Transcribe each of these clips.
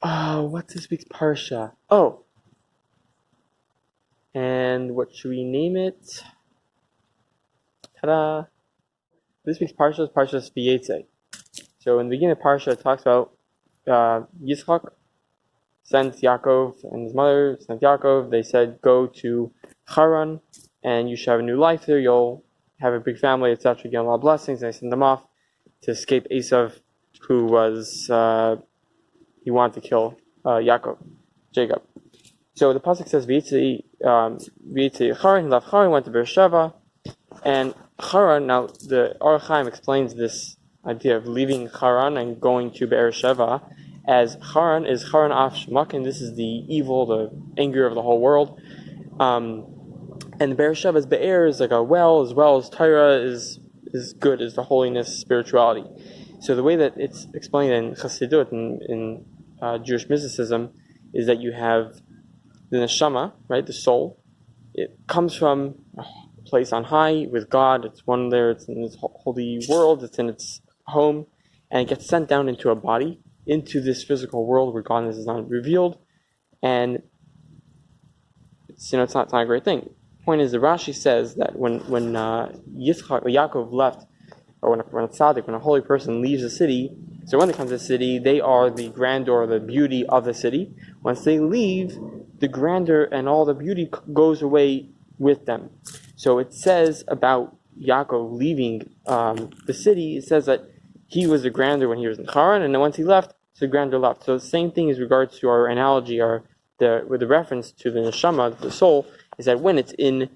What's this week's Parsha? Oh, and what should we name it? Ta-da! This week's Parsha is Parshas Vayatzei. So in the beginning of Parsha, it talks about Yitzchak sent Yaakov and his mother sent Yaakov. They said, go to Haran and you should have a new life there. You'll have a big family, etc. Get a lot of blessings. And they sent them off to escape Esav, who was he wanted to kill Jacob. So the pasuk says, Vayatzei Haran, he left Haran, went to Beersheba, and Haran. Now the Or Chaim explains this idea of leaving Haran and going to Beersheba as Haran is Haran af Shemakin. This is the evil, the anger of the whole world. And Beersheba's Be'er is like a well, as well as Torah is good, is the holiness, spirituality. So the way that it's explained in Chassidut, in Jewish mysticism, is that you have the neshama, right, the soul. It comes from a place on high with God. It's one there. It's in its holy world. It's in its home, and it gets sent down into a body, into this physical world where godness is not revealed, and it's not a great thing. The point is, the Rashi says that when Yaakov left, or when a tzaddik, when a holy person leaves a city, so when they come to the city, they are the grandeur, the beauty of the city. Once they leave, the grandeur and all the beauty goes away with them. So it says about Yaakov leaving the city, it says that he was the grandeur when he was in Haran, and then once he left, the grandeur left. So the same thing as regards to our analogy, with the reference to the neshama, the soul, is that when it's in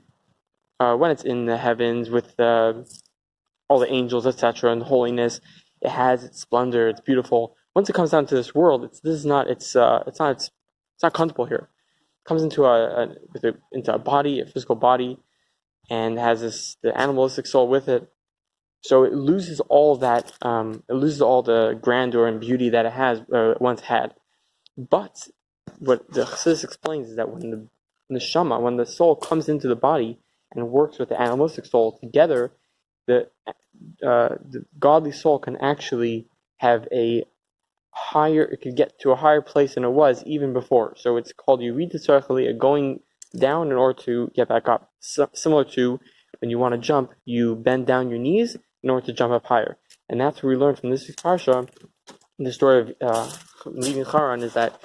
the heavens with all the angels, etc., and the holiness, it has its splendor, it's beautiful. Once it comes down to this world, it's not comfortable here. It comes into a body, a physical body, and has the animalistic soul with it. So it loses all that. It loses all the grandeur and beauty that it has once had. But what the Chassidic explains is that when the neshama, when the soul comes into the body and works with the animalistic soul together, the godly soul can actually have it can get to a higher place than it was even before. So it's called yerida, letzoyrach, going down in order to get back up. Similar to when you want to jump, you bend down your knees in order to jump up higher. And that's what we learned from this week's Parsha. The story of leaving Haran is that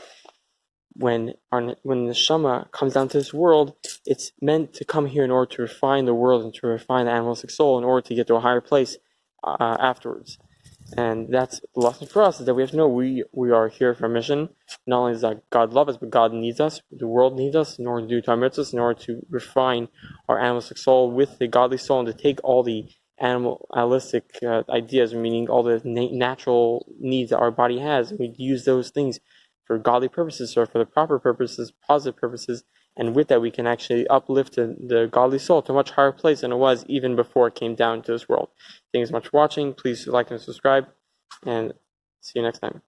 when the neshama comes down to this world, it's meant to come here in order to refine the world and to refine the animalistic soul in order to get to a higher place afterwards. And that's the lesson for us, is that we have to know we are here for a mission. Not only does that God love us, but God needs us. The world needs us in order to do Torah mitzvahs, in order to refine our animalistic soul with the godly soul, and to take all the animalistic ideas, meaning all the natural needs that our body has, and we use those things for godly purposes, or for the proper purposes, positive purposes, and with that we can actually uplift the godly soul to a much higher place than it was even before it came down to this world. Thanks so much for watching. Please like and subscribe, and see you next time.